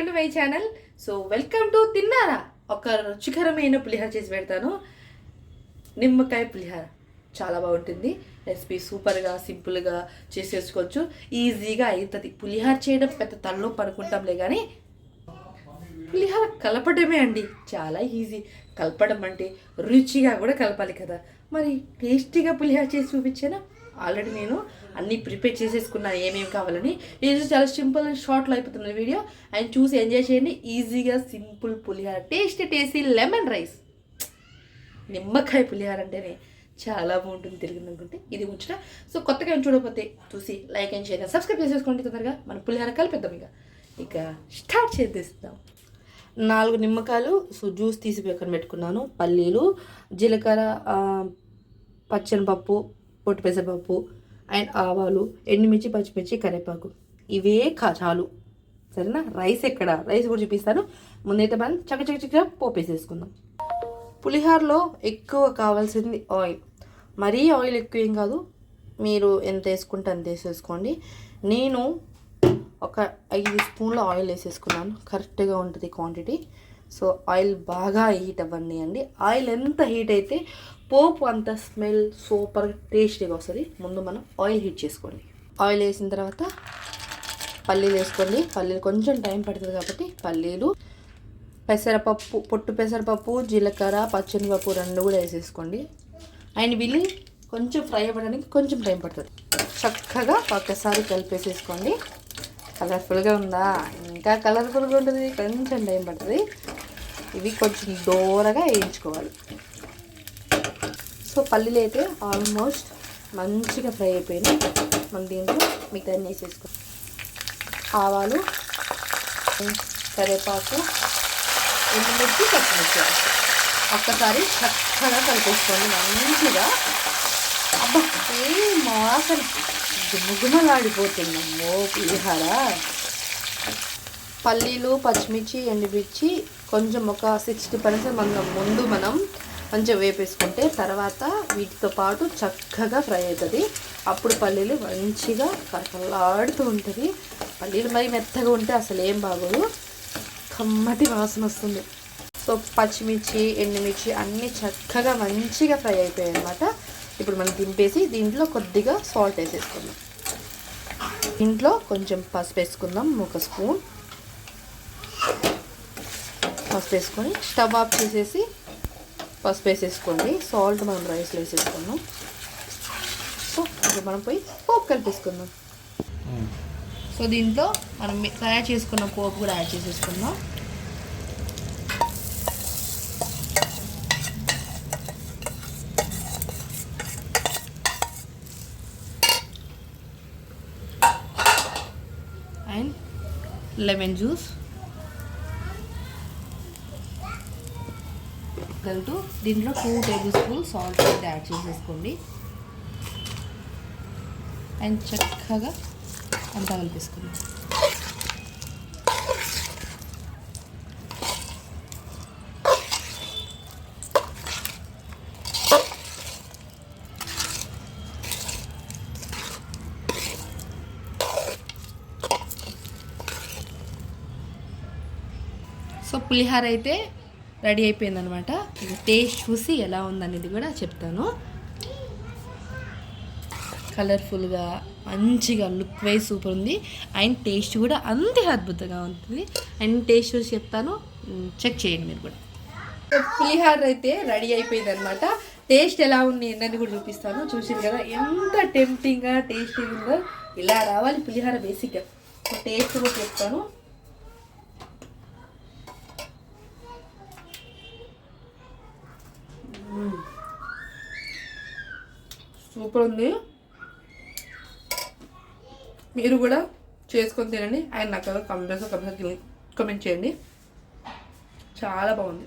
Welcome to my channel. So welcome to తిన్నారా. ఒక రుచికరమైన పులిహార చేసి పెడతాను. నిమ్మకాయ పులిహార చాలా బాగుంటుంది. రెసిపీ సూపర్గా సింపుల్గా చేసేసుకోవచ్చు, ఈజీగా అవుతుంది. పులిహార చేయడం పెద్ద తలలో పడుకుంటాంలే కానీ పులిహార కలపడమే అండి చాలా ఈజీ. కలపడం అంటే రుచిగా కూడా కలపాలి కదా. మరి టేస్టీగా పులిహార చేసి చూపించానా. ఆల్రెడీ నేను అన్నీ ప్రిపేర్ చేసేసుకున్నాను ఏమేమి కావాలని. ఇది చాలా సింపుల్ అండ్ షార్ట్లో అయిపోతున్న వీడియో. అండ్ చూసి ఎంజాయ్ చేయండి. ఈజీగా సింపుల్ పులిహార, టేస్టీ లెమన్ రైస్. నిమ్మకాయ పులిహార అంటేనే చాలా బాగుంటుంది తెలియదు అనుకుంటే ఇది ముచ్చట. సో కొత్తగా చూడకపోతే చూసి లైక్ అండ్ షేర్ సబ్స్క్రైబ్ చేసేసుకోండి. తొందరగా మన పులిహార కలిపేద్దాం. ఇక స్టార్ట్ చేద్దాం. 4 నిమ్మకాయలు సో జ్యూస్ తీసి పక్కన పెట్టుకున్నాను. పల్లీలు, జీలకర్ర, పచ్చనిపప్పు, పొట్టు పెసరపప్పు అండ్ ఆవాలు, ఎండుమిర్చి, పచ్చిమిర్చి, కరివేపాకు. ఇవే చాలు సరేనా. రైస్ ఎక్కడ, రైస్ కూడా చూపిస్తాను. ముందైతే మనం చక్కగా పోపు వేసేసుకుందాం. పులిహోరలో ఎక్కువ కావాల్సింది ఆయిల్. మరీ ఆయిల్ ఎక్కువ ఏం కాదు, మీరు ఎంత వేసుకుంటే అంత వేసేసుకోండి. నేను ఒక 5 స్పూన్ల ఆయిల్ వేసేసుకున్నాను. కరెక్ట్గా ఉంటుంది క్వాంటిటీ. సో ఆయిల్ బాగా హీట్ అవ్వండి. ఆయిల్ ఎంత హీట్ అయితే పోపు అంత స్మెల్ సూపర్ టేస్టీగా వస్తుంది. ముందు మనం ఆయిల్ హీట్ చేసుకోండి. ఆయిల్ వేసిన తర్వాత పల్లీలు వేసుకోండి. పల్లీలు కొంచెం టైం పడుతుంది కాబట్టి పల్లీలు, పెసరపప్పు, పొట్టు పెసరపప్పు, జీలకర్ర, పచ్చనిపప్పు 2 కూడా వేసేసుకోండి. అండ్ వీళ్ళు కొంచెం ఫ్రై అవ్వడానికి కొంచెం టైం పడుతుంది. చక్కగా ఒక్కసారి కలిపేసేసుకోండి. కలర్ఫుల్గా ఉందా, ఇంకా కలర్ఫుల్గా ఉంటుంది, కొంచెం టైం పడుతుంది. ఇవి కొంచెం దూరగా వేయించుకోవాలి. సో పల్లీలు అయితే ఆల్మోస్ట్ మంచిగా ఫ్రై అయిపోయినాయి. మనం దీంట్లో మిగతా వేసేసుకోవాలి. ఆవాలు, కరివేపాకు, ఎండుమిర్చి, పచ్చిమిర్చి ఒక్కసారి చక్కగా కలిపేసుకోండి మంచిగా. అబ్బా వాసన గుమగుమలాడిపోతుందమ్మో పులిహార. పల్లీలు, పచ్చిమిర్చి, ఎండుమిర్చి కొంచెం ఒక 60% ముందు మనం మంచిగా వేపేసుకుంటే తర్వాత వీటితో పాటు చక్కగా ఫ్రై అవుతుంది. అప్పుడు పల్లీలు మంచిగా కరకలాడుతూ ఉంటుంది. పల్లీలు మరి మెత్తగా ఉంటే అసలు ఏం బాగోదు, కమ్మటి వాసన వస్తుంది. సో పచ్చిమిర్చి, ఎండుమిర్చి అన్నీ చక్కగా మంచిగా ఫ్రై అయిపోయాయి అన్నమాట. ఇప్పుడు మనం దింపేసి దీంట్లో కొద్దిగా సాల్ట్ వేసేసుకుందాం. దీంట్లో కొంచెం పసుపు వేసుకుందాం. 1 స్పూన్ పసుపు వేసుకొని స్టవ్ ఆఫ్ చేసేసి పసుపు వేసేసుకోండి. సాల్ట్ మనం రైస్లో వేసేసుకున్నాం. సో ఇప్పుడు మనం పోయి పోపు కలిపేసుకుందాం. సో దీంట్లో మనం తయారు చేసుకున్న పోపు కూడా యాడ్ చేసేసుకుందాం. అండ్ లెమన్ జ్యూస్ కలిపి దీంట్లో 2 టేబుల్ స్పూన్ సాల్ట్ యాడ్ చేసేసుకోండి. అండ్ చక్కగా అంతా కలిపేసుకోండి. సో పులిహార అయితే రెడీ అయిపోయిందనమాట. టేస్ట్ చూసి ఎలా ఉందనేది కూడా చెప్తాను. కలర్ఫుల్గా మంచిగా లుక్ వైజ్ సూపర్ ఉంది. అండ్ టేస్ట్ కూడా అంతే అద్భుతంగా ఉంటుంది. అండ్ టేస్ట్ చూసి చెప్తాను, చెక్ చేయండి మీరు కూడా. పులిహార అయితే రెడీ అయిపోయింది అనమాట. టేస్ట్ ఎలా ఉంది ఏంటని కూడా చూపిస్తాను. చూసింది కదా ఎంత టెంప్టింగ్గా టేస్టీగా ఉందో. ఇలా రావాలి పులిహార బేసిక్గా. టేస్ట్ కూడా చెప్తాను. సూపర్ ఉంది. మీరు కూడా చేసుకొని తినండి. అండ్ నాకు కమెంట్ చేయండి. చాలా బాగుంది.